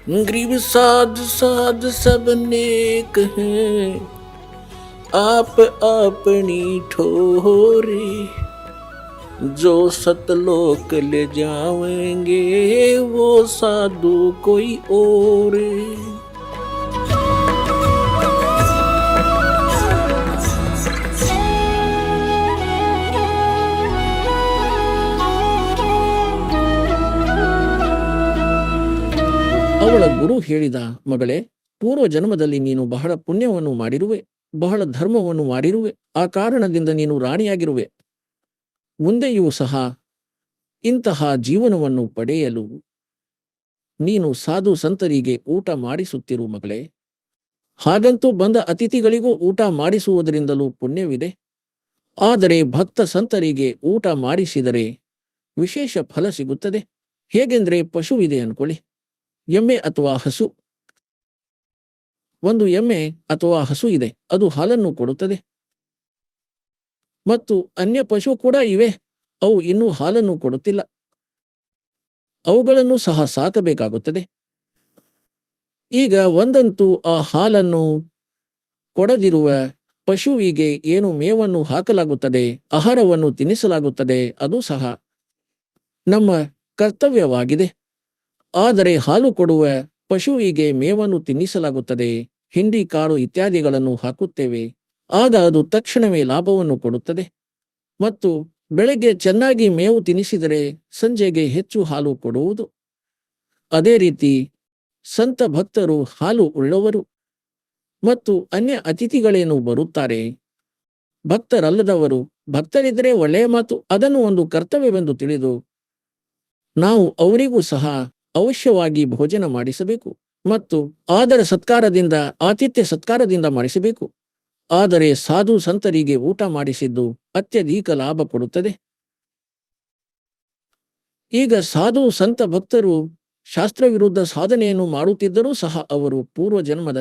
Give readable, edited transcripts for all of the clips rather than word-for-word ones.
Grieve साध साध सब नेक हैं, आप अपनी ठोरे। जो सतलोक ले जाएंगे वो साधु कोई और। ಅವಳ ಗುರು ಹೇಳಿದ, ಮಗಳೇ, ಪೂರ್ವ ಜನ್ಮದಲ್ಲಿ ನೀನು ಬಹಳ ಪುಣ್ಯವನ್ನು ಮಾಡಿರುವೆ, ಬಹಳ ಧರ್ಮವನ್ನು ಮಾಡಿರುವೆ. ಆ ಕಾರಣದಿಂದ ನೀನು ರಾಣಿಯಾಗಿರುವೆ. ಮುಂದೆಯೂ ಸಹ ಇಂತಹ ಜೀವನವನ್ನು ಪಡೆಯಲು ನೀನು ಸಾಧು ಸಂತರಿಗೆ ಊಟ ಮಾಡಿಸುತ್ತಿರು ಮಗಳೇ. ಹಾಗಂತೂ ಬಂದ ಅತಿಥಿಗಳಿಗೂ ಊಟ ಮಾಡಿಸುವುದರಿಂದಲೂ ಪುಣ್ಯವಿದೆ. ಆದರೆ ಭಕ್ತ ಸಂತರಿಗೆ ಊಟ ಮಾಡಿಸಿದರೆ ವಿಶೇಷ ಫಲ ಸಿಗುತ್ತದೆ. ಹೇಗೆಂದ್ರೆ, ಪಶುವಿದೆ ಅನ್ಕೊಳ್ಳಿ, ಎಮ್ಮೆ ಅಥವಾ ಹಸು. ಒಂದು ಎಮ್ಮೆ ಅಥವಾ ಹಸು ಇದೆ, ಅದು ಹಾಲನ್ನು ಕೊಡುತ್ತದೆ. ಮತ್ತು ಅನ್ಯ ಪಶು ಕೂಡ ಇವೆ, ಅವು ಇನ್ನೂ ಹಾಲನ್ನು ಕೊಡುತ್ತಿಲ್ಲ. ಅವುಗಳನ್ನು ಸಹ ಸಾಕಬೇಕಾಗುತ್ತದೆ. ಈಗ ಒಂದಂತೂ ಆ ಹಾಲನ್ನು ಕೊಡದಿರುವ ಪಶುವಿಗೆ ಏನು ಮೇವನ್ನು ಹಾಕಲಾಗುತ್ತದೆ, ಆಹಾರವನ್ನು ತಿನ್ನಿಸಲಾಗುತ್ತದೆ, ಅದು ಸಹ ನಮ್ಮ ಕರ್ತವ್ಯವಾಗಿದೆ. ಆದರೆ ಹಾಲು ಕೊಡುವ ಪಶುವಿಗೆ ಮೇವನ್ನು ತಿನ್ನಿಸಲಾಗುತ್ತದೆ, ಹಿಂಡಿ ಕಾಳು ಇತ್ಯಾದಿಗಳನ್ನು ಹಾಕುತ್ತೇವೆ. ಆಗ ಅದು ತಕ್ಷಣವೇ ಲಾಭವನ್ನು ಕೊಡುತ್ತದೆ. ಮತ್ತು ಬೆಳಗ್ಗೆ ಚೆನ್ನಾಗಿ ಮೇವು ತಿನ್ನಿಸಿದರೆ ಸಂಜೆಗೆ ಹೆಚ್ಚು ಹಾಲು ಕೊಡುವುದು. ಅದೇ ರೀತಿ ಸಂತ ಭಕ್ತರು ಹಾಲು ಉಳ್ಳವರು. ಮತ್ತು ಅನ್ಯ ಅತಿಥಿಗಳೇನು ಬರುತ್ತಾರೆ, ಭಕ್ತರಲ್ಲದವರು. ಭಕ್ತರಿದ್ದರೆ ಒಳ್ಳೆಯ ಮಾತು, ಅದನ್ನು ಒಂದು ಕರ್ತವ್ಯವೆಂದು ತಿಳಿದು ನಾವು ಅವರಿಗೂ ಸಹ ಅವಶ್ಯವಾಗಿ ಭೋಜನ ಮಾಡಿಸಬೇಕು ಮತ್ತು ಆದರ ಸತ್ಕಾರದಿಂದ, ಆತಿಥ್ಯ ಸತ್ಕಾರದಿಂದ ಮಾಡಿಸಬೇಕು. ಆದರೆ ಸಾಧು ಸಂತರಿಗೆ ಊಟ ಮಾಡಿಸಿದ್ದು ಅತ್ಯಧಿಕ ಲಾಭ ಕೊಡುತ್ತದೆ. ಈಗ ಸಾಧು ಸಂತ ಭಕ್ತರು ಶಾಸ್ತ್ರ ವಿರುದ್ಧ ಸಾಧನೆಯನ್ನು ಮಾಡುತ್ತಿದ್ದರೂ ಸಹ ಅವರು ಪೂರ್ವ ಜನ್ಮದ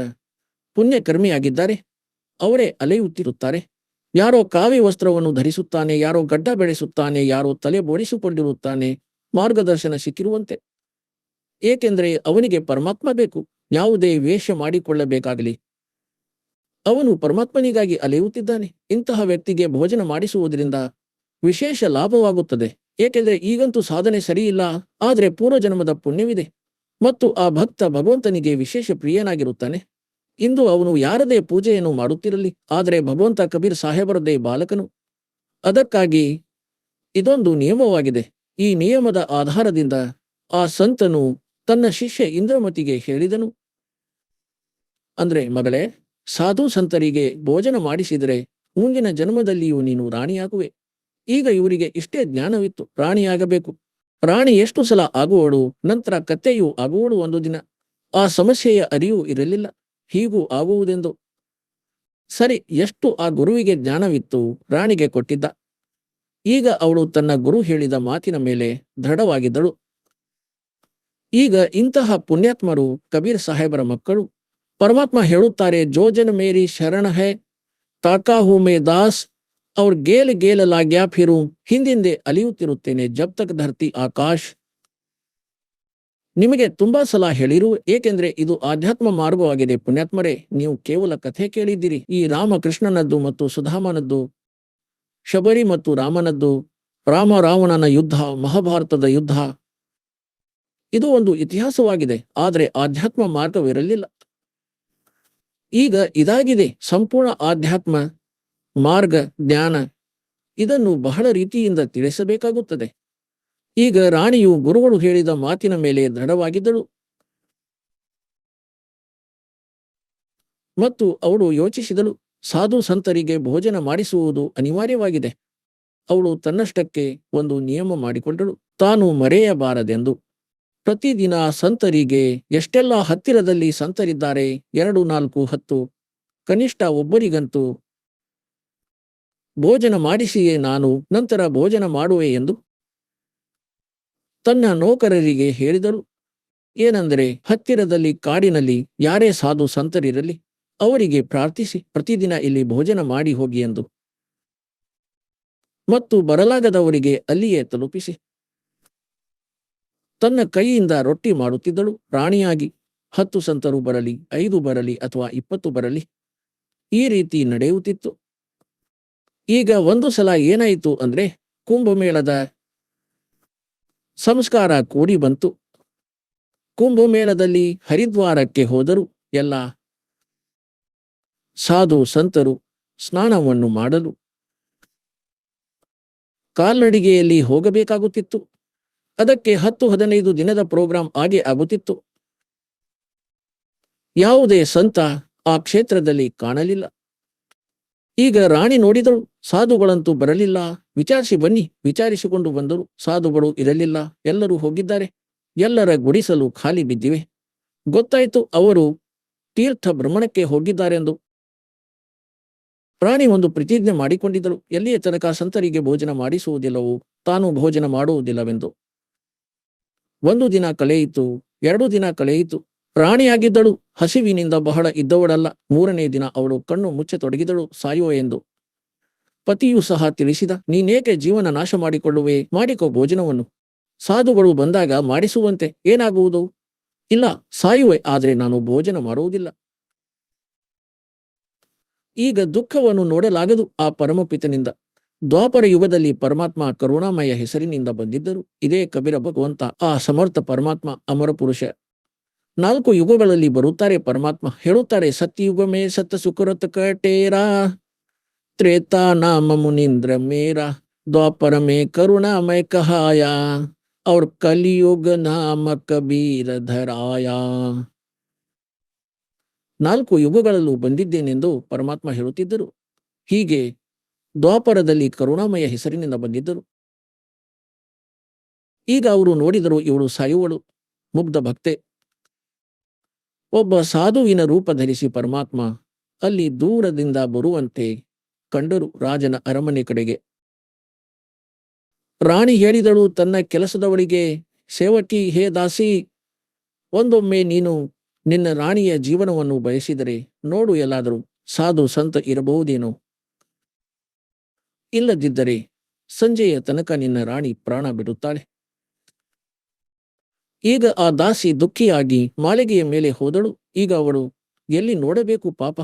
ಪುಣ್ಯಕರ್ಮಿಯಾಗಿದ್ದಾರೆ. ಅವರೇ ಅಲೆಯುತ್ತಿರುತ್ತಾರೆ. ಯಾರೋ ಕಾವಿ ವಸ್ತ್ರವನ್ನು ಧರಿಸುತ್ತಾನೆ, ಯಾರೋ ಗಡ್ಡ ಬೆಳೆಸುತ್ತಾನೆ, ಯಾರೋ ತಲೆ ಬೋಡಿಸಿಕೊಂಡಿರುತ್ತಾನೆ, ಮಾರ್ಗದರ್ಶನ ಸಿಕ್ಕಿರುವಂತೆ. ಏಕೆಂದರೆ ಅವನಿಗೆ ಪರಮಾತ್ಮ ಬೇಕು. ಯಾವುದೇ ವೇಷ ಮಾಡಿಕೊಳ್ಳಬೇಕಾಗಲಿ, ಅವನು ಪರಮಾತ್ಮನಿಗಾಗಿ ಅಲೆಯುತ್ತಿದ್ದಾನೆ. ಇಂತಹ ವ್ಯಕ್ತಿಗೆ ಭೋಜನ ಮಾಡಿಸುವುದರಿಂದ ವಿಶೇಷ ಲಾಭವಾಗುತ್ತದೆ. ಏಕೆಂದರೆ ಈಗಂತೂ ಸಾಧನೆ ಸರಿಯಿಲ್ಲ, ಆದರೆ ಪೂರ್ವಜನ್ಮದ ಪುಣ್ಯವಿದೆ ಮತ್ತು ಆ ಭಕ್ತ ಭಗವಂತನಿಗೆ ವಿಶೇಷ ಪ್ರಿಯನಾಗಿರುತ್ತಾನೆ. ಇಂದು ಅವನು ಯಾರದೇ ಪೂಜೆಯನ್ನು ಮಾಡುತ್ತಿರಲಿ, ಆದರೆ ಭಗವಂತ ಕಬೀರ್ ಸಾಹೇಬರದೇ ಬಾಲಕನು. ಅದಕ್ಕಾಗಿ ಇದೊಂದು ನಿಯಮವಾಗಿದೆ. ಈ ನಿಯಮದ ಆಧಾರದಿಂದ ಆ ಸಂತನು ತನ್ನ ಶಿಷ್ಯ ಇಂದ್ರಮತಿಗೆ ಹೇಳಿದನು, ಅಂದ್ರೆ, ಮಗಳೇ, ಸಾಧು ಸಂತರಿಗೆ ಭೋಜನ ಮಾಡಿಸಿದರೆ ಮುಂದಿನ ಜನ್ಮದಲ್ಲಿಯೂ ನೀನು ರಾಣಿಯಾಗುವೆ. ಈಗ ಇವರಿಗೆ ಇಷ್ಟೇ ಜ್ಞಾನವಿತ್ತು, ರಾಣಿಯಾಗಬೇಕು. ರಾಣಿ ಎಷ್ಟು ಸಲ ಆಗುವಳು, ನಂತರ ಕತ್ತೆಯೂ ಆಗುವಳು ಒಂದು ದಿನ. ಆ ಸಮಸ್ಯೆಯ ಅರಿವು ಇರಲಿಲ್ಲ, ಹೀಗೂ ಆಗುವುದೆಂದು. ಸರಿ, ಎಷ್ಟು ಆ ಗುರುವಿಗೆ ಜ್ಞಾನವಿತ್ತು, ರಾಣಿಗೆ ಕೊಟ್ಟಿದ್ದ. ಈಗ ಅವಳು ತನ್ನ ಗುರು ಹೇಳಿದ ಮಾತಿನ ಮೇಲೆ ದೃಢವಾಗಿದ್ದಳು. ಈಗ ಇಂತಹ ಪುಣ್ಯಾತ್ಮರು ಕಬೀರ್ ಸಾಹೇಬರ ಮಕ್ಕಳು. ಪರಮಾತ್ಮ ಹೇಳುತ್ತಾರೆ, ಜೋ ಜನ್ ಮೇರಿ ಶರಣ ಹೈ ತಾಕಾ ಹೂ ಮೇ ದಾಸ್ ಅವ್ರ ಗೇಲ್ ಗೇಲ ಲಾಗ್ಯಾ ಫಿರು. ಹಿಂದಿಂದೆ ಅಲಿಯುತ್ತಿರುತ್ತೇನೆ ಜಬ್ ತಕ್ ಧರ್ತಿ ಆಕಾಶ್. ನಿಮಗೆ ತುಂಬಾ ಸಲ ಹೇಳಿರು, ಏಕೆಂದ್ರೆ ಇದು ಆಧ್ಯಾತ್ಮ ಮಾರ್ಗವಾಗಿದೆ. ಪುಣ್ಯಾತ್ಮರೇ, ನೀವು ಕೇವಲ ಕಥೆ ಕೇಳಿದ್ದೀರಿ. ಈ ರಾಮಕೃಷ್ಣನದ್ದು ಮತ್ತು ಸುಧಾಮನದ್ದು, ಶಬರಿ ಮತ್ತು ರಾಮನದ್ದು, ರಾಮ ರಾವಣನ ಯುದ್ಧ, ಮಹಾಭಾರತದ ಯುದ್ಧ, ಇದು ಒಂದು ಇತಿಹಾಸವಾಗಿದೆ. ಆದರೆ ಆಧ್ಯಾತ್ಮ ಮಾರ್ಗವಿರಲಿಲ್ಲ. ಈಗ ಇದಾಗಿದೆ ಸಂಪೂರ್ಣ ಆಧ್ಯಾತ್ಮ ಮಾರ್ಗ, ಜ್ಞಾನ. ಇದನ್ನು ಬಹಳ ರೀತಿಯಿಂದ ತಿಳಿಸಬೇಕಾಗುತ್ತದೆ. ಈಗ ರಾಣಿಯು ಗುರುಗಳು ಹೇಳಿದ ಮಾತಿನ ಮೇಲೆ ದೃಢವಾಗಿದ್ದಳು ಮತ್ತು ಅವಳು ಯೋಚಿಸಿದಳು, ಸಾಧು ಸಂತರಿಗೆ ಭೋಜನ ಮಾಡಿಸುವುದು ಅನಿವಾರ್ಯವಾಗಿದೆ. ಅವಳು ತನ್ನಷ್ಟಕ್ಕೆ ಒಂದು ನಿಯಮ ಮಾಡಿಕೊಂಡಳು, ತಾನು ಮರೆಯಬಾರದೆಂದು. ಪ್ರತಿದಿನ ಸಂತರಿಗೆ, ಎಷ್ಟೆಲ್ಲ ಹತ್ತಿರದಲ್ಲಿ ಸಂತರಿದ್ದಾರೆ, 2, 4, 10, ಕನಿಷ್ಠ ಒಬ್ಬರಿಗಂತೂ ಭೋಜನ ಮಾಡಿಸಿಯೇ ನಾನು ನಂತರ ಭೋಜನ ಮಾಡುವೆ ಎಂದು ತನ್ನ ನೌಕರರಿಗೆ ಹೇಳಿದಳು. ಏನೆಂದರೆ, ಹತ್ತಿರದಲ್ಲಿ ಕಾಡಿನಲ್ಲಿ ಯಾರೇ ಸಾಧು ಸಂತರಿರಲಿ, ಅವರಿಗೆ ಪ್ರಾರ್ಥಿಸಿ ಪ್ರತಿದಿನ ಇಲ್ಲಿ ಭೋಜನ ಮಾಡಿ ಹೋಗಿ ಎಂದು, ಮತ್ತು ಬರಲಾಗದವರಿಗೆ ಅಲ್ಲಿಯೇ ತಲುಪಿಸಿ. ತನ್ನ ಕೈಯಿಂದ ರೊಟ್ಟಿ ಮಾಡುತ್ತಿದ್ದಳು ರಾಣಿಯಾಗಿ. 10 ಸಂತರು ಬರಲಿ, 5 ಬರಲಿ ಅಥವಾ 20 ಬರಲಿ, ಈ ರೀತಿ ನಡೆಯುತ್ತಿತ್ತು. ಈಗ ಒಂದು ಸಲ ಏನಾಯಿತು ಅಂದ್ರೆ, ಕುಂಭಮೇಳದ ಸಂಸ್ಕಾರ ಕೂಡಿ ಬಂತು. ಕುಂಭಮೇಳದಲ್ಲಿ ಹರಿದ್ವಾರಕ್ಕೆ ಹೋದರು ಎಲ್ಲ ಸಾಧು ಸಂತರು ಸ್ನಾನವನ್ನು ಮಾಡಲು ಕಾಲ್ನಡಿಗೆಯಲ್ಲಿ ಹೋಗಬೇಕಾಗುತ್ತಿತ್ತು. ಅದಕ್ಕೆ 10-15 ದಿನದ ಪ್ರೋಗ್ರಾಂ ಆಗೇ ಆಗುತ್ತಿತ್ತು. ಯಾವುದೇ ಸಂತ ಆ ಕ್ಷೇತ್ರದಲ್ಲಿ ಕಾಣಲಿಲ್ಲ. ಈಗ ರಾಣಿ ನೋಡಿದಳು, ಸಾಧುಗಳಂತೂ ಬರಲಿಲ್ಲ. ವಿಚಾರಿಸಿ ಬನ್ನಿ, ವಿಚಾರಿಸಿಕೊಂಡು ಬಂದರು. ಸಾಧುಗಳು ಇರಲಿಲ್ಲ, ಎಲ್ಲರೂ ಹೋಗಿದ್ದಾರೆ. ಎಲ್ಲರ ಗುಡಿಸಲು ಖಾಲಿ ಬಿದ್ದಿವೆ. ಗೊತ್ತಾಯಿತು ಅವರು ತೀರ್ಥ ಭ್ರಮಣಕ್ಕೆ ಹೋಗಿದ್ದಾರೆಂದು. ರಾಣಿ ಒಂದು ಪ್ರತಿಜ್ಞೆ ಮಾಡಿಕೊಂಡಿದ್ದಳು, ಎಲ್ಲಿಯ ತನಕ ಸಂತರಿಗೆ ಭೋಜನ ಮಾಡಿಸುವುದಿಲ್ಲವೋ ತಾನು ಭೋಜನ ಮಾಡುವುದಿಲ್ಲವೆಂದು. 1 ದಿನ ಕಳೆಯಿತು, 2 ದಿನ ಕಳೆಯಿತು. ರಾಣಿಯಾಗಿದ್ದಳು, ಹಸಿವಿನಿಂದ ಬಹಳ ಇದ್ದವಳಲ್ಲ. 3ನೇ ದಿನ ಅವಳು ಕಣ್ಣು ಮುಚ್ಚತೊಡಗಿದಳು, ಸಾಯುವ ಎಂದು. ಪತಿಯೂ ಸಹ ತಿಳಿಸಿದ, ನೀನೇಕೆ ಜೀವನ ನಾಶ ಮಾಡಿಕೊಳ್ಳುವೆ, ಮಾಡಿಕೋ ಭೋಜನವನ್ನು. ಸಾಧುಗಳು ಬಂದಾಗ ಮಾಡಿಸುವಂತೆ, ಏನಾಗುವುದು? ಇಲ್ಲ, ಸಾಯುವೆ, ಆದರೆ ನಾನು ಭೋಜನ ಮಾಡುವುದಿಲ್ಲ. ಈಗ ದುಃಖವನ್ನು ನೋಡಲಾಗದು ಆ ಪರಮಪಿತನಿಂದ. ದ್ವಾಪರ ಯುಗದಲ್ಲಿ ಪರಮಾತ್ಮ ಕರುಣಾಮಯ ಹೆಸರಿನಿಂದ ಬಂದಿದ್ದರು. ಇದೇ ಕಬೀರ ಭಗವಂತ, ಆ ಸಮರ್ಥ ಪರಮಾತ್ಮ, ಅಮರ ಪುರುಷ. 4 ಯುಗಗಳಲ್ಲಿ ಬರುತ್ತಾರೆ ಪರಮಾತ್ಮ. ಹೇಳುತ್ತಾರೆ, ಸತ್ಯುಗಮೇ ಸತ್ತ ಸುಕೃತ ಕಟೇರಾ, ತ್ರೇತಾ ನಾಮ ಮುನೀಂದ್ರ ಮೇರಾ, ದ್ವಾಪರ ಮೇ ಕರುಣಾಮಯ ಕಹಾಯ, और ಕಲಿಯುಗ ನಾಮ ಕಬೀರ ಧರಾಯ. 4 ಯುಗಗಳಲ್ಲೂ ಬಂದಿದ್ದೇನೆಂದು ಪರಮಾತ್ಮ ಹೇಳುತ್ತಿದ್ದರು. ಹೀಗೆ ದ್ವಾಪರದಲ್ಲಿ ಕರುಣಾಮಯ ಹೆಸರಿನಿಂದ ಬಂದಿದ್ದರು. ಈಗ ಅವರು ನೋಡಿದರು, ಇವಳು ಸಾಯುವಳು, ಮುಗ್ಧ ಭಕ್ತೆ. ಒಬ್ಬ ಸಾಧುವಿನ ರೂಪ ಧರಿಸಿ ಪರಮಾತ್ಮ ಅಲ್ಲಿ ದೂರದಿಂದ ಬರುವಂತೆ ಕಂಡರು ರಾಜನ ಅರಮನೆ ಕಡೆಗೆ. ರಾಣಿ ಹೇಳಿದಳು ತನ್ನ ಕೆಲಸದವಳಿಗೆ, ಸೇವಕಿ, ಹೇ ದಾಸಿ, ಒಂದೊಮ್ಮೆ ನೀನು ನಿನ್ನ ರಾಣಿಯ ಜೀವನವನ್ನು ಬಯಸಿದರೆ ನೋಡು, ಎಲ್ಲಾದರೂ ಸಾಧು ಸಂತ ಇರಬಹುದೇನೋ. ಇಲ್ಲದಿದ್ದರೆ ಸಂಜೆಯ ತನಕ ನಿನ್ನ ರಾಣಿ ಪ್ರಾಣ ಬಿಡುತ್ತಾಳೆ. ಈಗ ಆ ದಾಸಿ ದುಃಖಿಯಾಗಿ ಮಾಳಿಗೆಯ ಮೇಲೆ ಹೋದಳು. ಈಗ ಅವಳು ಎಲ್ಲಿ ನೋಡಬೇಕು ಪಾಪ.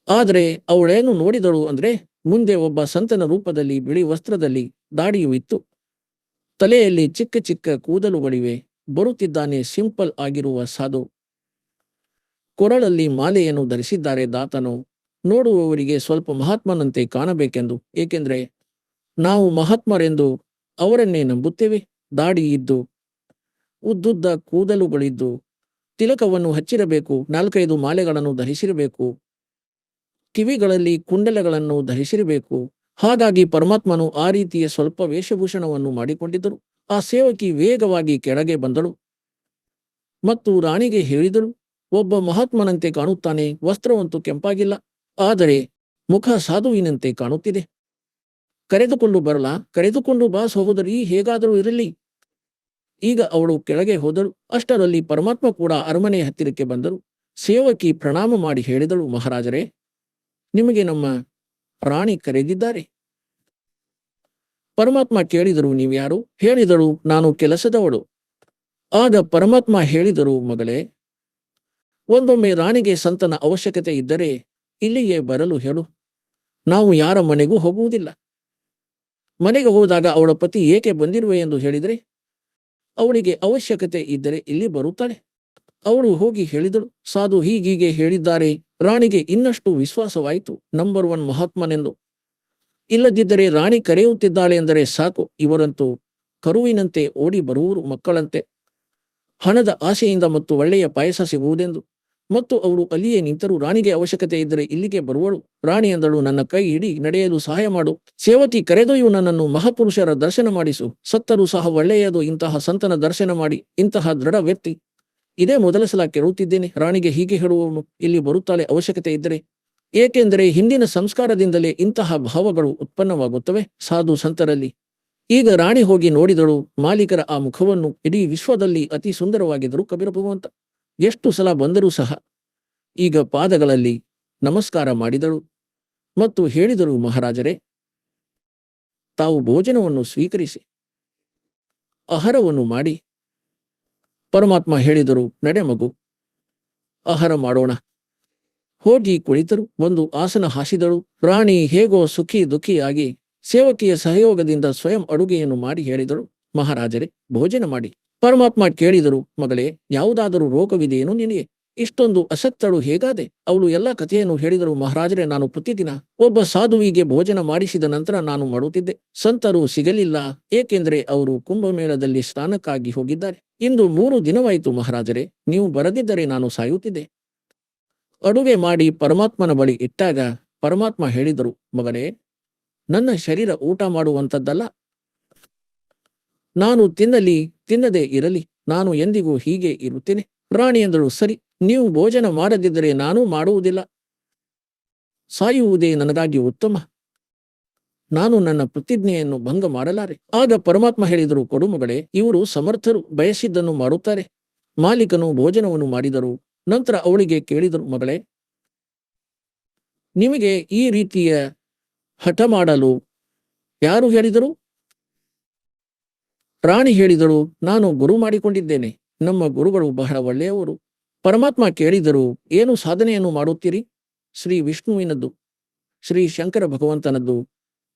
ಆದರೆ ಅವಳೇನು ನೋಡಿದಳು ಅಂದ್ರೆ, ಮುಂದೆ ಒಬ್ಬ ಸಂತನ ರೂಪದಲ್ಲಿ ಬಿಳಿ ವಸ್ತ್ರದಲ್ಲಿ ದಾಡಿಯೂ ಇತ್ತು, ತಲೆಯಲ್ಲಿ ಚಿಕ್ಕ ಚಿಕ್ಕ ಕೂದಲುಗಳಿವೆ, ಬರುತ್ತಿದ್ದಾನೆ ಸಿಂಪಲ್ ಆಗಿರುವ ಸಾಧು. ಕೊರಳಲ್ಲಿ ಮಾಲೆಯನ್ನು ಧರಿಸಿದ್ದಾರೆ ದಾತನು. ನೋಡುವವರಿಗೆ ಸ್ವಲ್ಪ ಮಹಾತ್ಮನಂತೆ ಕಾಣಬೇಕೆಂದು, ಏಕೆಂದರೆ ನಾವು ಮಹಾತ್ಮರೆಂದು ಅವರನ್ನೇ ನಂಬುತ್ತೇವೆ. ದಾಡಿ ಇದ್ದು, ಉದ್ದುದ್ದ ಕೂದಲುಗಳಿದ್ದು, ತಿಲಕವನ್ನು ಹಚ್ಚಿರಬೇಕು, 4-5 ಮಾಲೆಗಳನ್ನು ಧರಿಸಿರಬೇಕು, ಕಿವಿಗಳಲ್ಲಿ ಕುಂಡಲಗಳನ್ನು ಧರಿಸಿರಬೇಕು. ಹಾಗಾಗಿ ಪರಮಾತ್ಮನು ಆ ರೀತಿಯ ಸ್ವಲ್ಪ ವೇಷಭೂಷಣವನ್ನು ಮಾಡಿಕೊಂಡಿದ್ದರು. ಆ ಸೇವಕಿ ವೇಗವಾಗಿ ಕೆಳಗೆ ಬಂದಳು ಮತ್ತು ರಾಣಿಗೆ ಹೇಳಿದಳು, ಒಬ್ಬ ಮಹಾತ್ಮನಂತೆ ಕಾಣುತ್ತಾನೆ, ವಸ್ತ್ರವಂತೂ ಕೆಂಪಾಗಿಲ್ಲ, ಆದರೆ ಮುಖ ಸಾಧುವಿನಂತೆ ಕಾಣುತ್ತಿದೆ. ಕರೆದುಕೊಂಡು ಬರಲಾ? ಕರೆದುಕೊಂಡು ಬಾ ಸಹೋದರಿ, ಹೇಗಾದರೂ ಇರಲಿ. ಈಗ ಅವಳು ಕೆಳಗೆ ಹೋದಳು. ಅಷ್ಟರಲ್ಲಿ ಪರಮಾತ್ಮ ಕೂಡ ಅರಮನೆಯ ಹತ್ತಿರಕ್ಕೆ ಬಂದರು. ಸೇವಕಿ ಪ್ರಣಾಮ ಮಾಡಿ ಹೇಳಿದಳು, ಮಹಾರಾಜರೇ, ನಿಮಗೆ ನಮ್ಮ ರಾಣಿ ಕರೆದಿದ್ದಾರೆ. ಪರಮಾತ್ಮ ಕೇಳಿದರು, ನೀವ್ಯಾರು? ಹೇಳಿದಳು, ನಾನು ಕೆಲಸದವಳು. ಆಗ ಪರಮಾತ್ಮ ಹೇಳಿದರು, ಮಗಳೇ, ಒಂದೊಮ್ಮೆ ರಾಣಿಗೆ ಸಂತನ ಅವಶ್ಯಕತೆ ಇದ್ದರೆ ಇಲ್ಲಿಯೇ ಬರಲು ಹೇಳು. ನಾವು ಯಾರ ಮನೆಗೂ ಹೋಗುವುದಿಲ್ಲ. ಮನೆಗೆ ಹೋದಾಗ ಅವಳ ಪತಿ ಏಕೆ ಬಂದಿರುವೆ ಎಂದು ಹೇಳಿದರೆ, ಅವಳಿಗೆ ಅವಶ್ಯಕತೆ ಇದ್ದರೆ ಇಲ್ಲಿ ಬರುತ್ತಾಳೆ. ಅವಳು ಹೋಗಿ ಹೇಳಿದಳು, ಸಾಧು ಹೀಗೀಗೆ ಹೇಳಿದ್ದಾರೆ. ರಾಣಿಗೆ ಇನ್ನಷ್ಟು ವಿಶ್ವಾಸವಾಯಿತು, ನಂಬರ್ 1 ಮಹಾತ್ಮನೆಂದು. ಇಲ್ಲದಿದ್ದರೆ ರಾಣಿ ಕರೆಯುತ್ತಿದ್ದಾಳೆ ಎಂದರೆ ಸಾಕು, ಇವರಂತೂ ಕರುವಿನಂತೆ ಓಡಿ ಬರುವರು, ಮಕ್ಕಳಂತೆ. ಹಣದ ಆಸೆಯಿಂದ ಮತ್ತು ಒಳ್ಳೆಯ ಪಾಯಸ ಸಿಗುವುದೆಂದು. ಮತ್ತು ಅವಳು ಅಲ್ಲಿಯೇ ನಿಂತರು. ರಾಣಿಗೆ ಅವಶ್ಯಕತೆ ಇದ್ದರೆ ಇಲ್ಲಿಗೆ ಬರುವಳು. ರಾಣಿ ಎಂದಳು, ನನ್ನ ಕೈ ಹಿಡಿ, ನಡೆಯಲು ಸಹಾಯ ಮಾಡು. ಸೇವಕಿ ಕರೆದೊಯ್ಯು, ನನ್ನನ್ನು ಮಹಾಪುರುಷರ ದರ್ಶನ ಮಾಡಿಸು. ಸತ್ತರೂ ಸಹ ಒಳ್ಳೆಯದು, ಇಂತಹ ಸಂತನ ದರ್ಶನ ಮಾಡಿ. ಇಂತಹ ದೃಢ ವ್ಯಕ್ತಿ ಇದೇ ಮೊದಲ ಸಲ ಕೇಳುತ್ತಿದ್ದೇನೆ. ರಾಣಿಗೆ ಹೀಗೆ ಹೇಳುವವನು ಇಲ್ಲಿ ಬರುತ್ತಾಳೆ ಅವಶ್ಯಕತೆ ಇದ್ದರೆ. ಏಕೆಂದರೆ ಹಿಂದಿನ ಸಂಸ್ಕಾರದಿಂದಲೇ ಇಂತಹ ಭಾವಗಳು ಉತ್ಪನ್ನವಾಗುತ್ತವೆ ಸಾಧು ಸಂತರಲ್ಲಿ. ಈಗ ರಾಣಿ ಹೋಗಿ ನೋಡಿದಳು ಮಾಲೀಕರ ಆ ಮುಖವನ್ನು. ಇಡೀ ವಿಶ್ವದಲ್ಲಿ ಅತಿ ಸುಂದರವಾಗಿದ್ದರು ಕಬೀರ ಭಗವಂತ. ಎಷ್ಟು ಸಲ ಬಂದರೂ ಸಹ ಈಗ ಪಾದಗಳಲ್ಲಿ ನಮಸ್ಕಾರ ಮಾಡಿದಳು ಮತ್ತು ಹೇಳಿದರು, ಮಹಾರಾಜರೇ, ತಾವು ಭೋಜನವನ್ನು ಸ್ವೀಕರಿಸಿ, ಆಹಾರವನ್ನು ಮಾಡಿ ಪರಮಾತ್ಮ ಹೇಳಿದರು, ನಡೆ ಮಗು, ಆಹಾರ ಮಾಡೋಣ. ಹೋಗಿ ಕುಳಿತರು. ಒಂದು ಆಸನ ಹಾಸಿದಳು. ರಾಣಿ ಹೇಗೋ ಸುಖಿ ದುಃಖಿಯಾಗಿ ಸೇವಕಿಯ ಸಹಯೋಗದಿಂದ ಸ್ವಯಂ ಅಡುಗೆಯನ್ನು ಮಾಡಿ ಹೇಳಿದಳು, ಮಹಾರಾಜರೇ, ಭೋಜನ ಮಾಡಿ. ಪರಮಾತ್ಮ ಕೇಳಿದರು, ಮಗಳೇ, ಯಾವುದಾದರೂ ರೋಗವಿದೆಯೇನು ನಿನಗೆ? ಇಷ್ಟೊಂದು ಅಸಕ್ತಳು ಹೇಗಾದೆ? ಅವಳು ಎಲ್ಲ ಕಥೆಯನ್ನು ಹೇಳಿದರು. ಮಹಾರಾಜರೇ, ನಾನು ಪ್ರತಿದಿನ ಒಬ್ಬ ಸಾಧುವಿಗೆ ಭೋಜನ ಮಾಡಿಸಿದ ನಂತರ ನಾನು ಮಾಡುತ್ತಿದ್ದೆ. ಸಂತರು ಸಿಗಲಿಲ್ಲ, ಏಕೆಂದರೆ ಅವರು ಕುಂಭಮೇಳದಲ್ಲಿ ಸ್ನಾನಕ್ಕಾಗಿ ಹೋಗಿದ್ದಾರೆ. ಇಂದು 3 ದಿನವಾಯಿತು ಮಹಾರಾಜರೇ, ನೀವು ಬರದಿದ್ದರೆ ನಾನು ಸಾಯುತ್ತಿದ್ದೆ. ಅಡುಗೆ ಮಾಡಿ ಪರಮಾತ್ಮನ ಬಳಿ ಇಟ್ಟಾಗ ಪರಮಾತ್ಮ ಹೇಳಿದರು, ಮಗನೇ, ನನ್ನ ಶರೀರ ಊಟ ಮಾಡುವಂಥದ್ದಲ್ಲ. ನಾನು ತಿನ್ನಲಿ ತಿನ್ನದೇ ಇರಲಿ, ನಾನು ಎಂದಿಗೂ ಹೀಗೆ ಇರುತ್ತೇನೆ. ರಾಣಿ ಎಂದಳು, ಸರಿ, ನೀವು ಭೋಜನ ಮಾಡದಿದ್ದರೆ ನಾನೂ ಮಾಡುವುದಿಲ್ಲ. ಸಾಯುವುದೇ ನನಗಾಗಿ ಉತ್ತಮ. ನಾನು ನನ್ನ ಪ್ರತಿಜ್ಞೆಯನ್ನು ಭಂಗ ಮಾಡಲಾರೆ. ಆಗ ಪರಮಾತ್ಮ ಹೇಳಿದರು, ಕೊಡು ಮಗಳೇ, ಇವರು ಸಮರ್ಥರು, ಬಯಸಿದ್ದನ್ನು ಮಾಡುತ್ತಾರೆ. ಮಾಲೀಕನು ಭೋಜನವನ್ನು ಮಾಡಿದರು. ನಂತರ ಅವಳಿಗೆ ಕೇಳಿದರು, ಮಗಳೇ, ನಿಮಗೆ ಈ ರೀತಿಯ ಹಠ ಮಾಡಲು ಯಾರು ಹೇಳಿದರು? ರಾಣಿ ಹೇಳಿದಳು, ನಾನು ಗುರು ಮಾಡಿಕೊಂಡಿದ್ದೇನೆ. ನಮ್ಮ ಗುರುಗಳು ಬಹಳ ಒಳ್ಳೆಯವರು. ಪರಮಾತ್ಮ ಕೇಳಿದರು, ಏನು ಸಾಧನೆಯನ್ನು ಮಾಡುತ್ತೀರಿ? ಶ್ರೀ ವಿಷ್ಣುವಿನದ್ದು, ಶ್ರೀ ಶಂಕರ ಭಗವಂತನದ್ದು,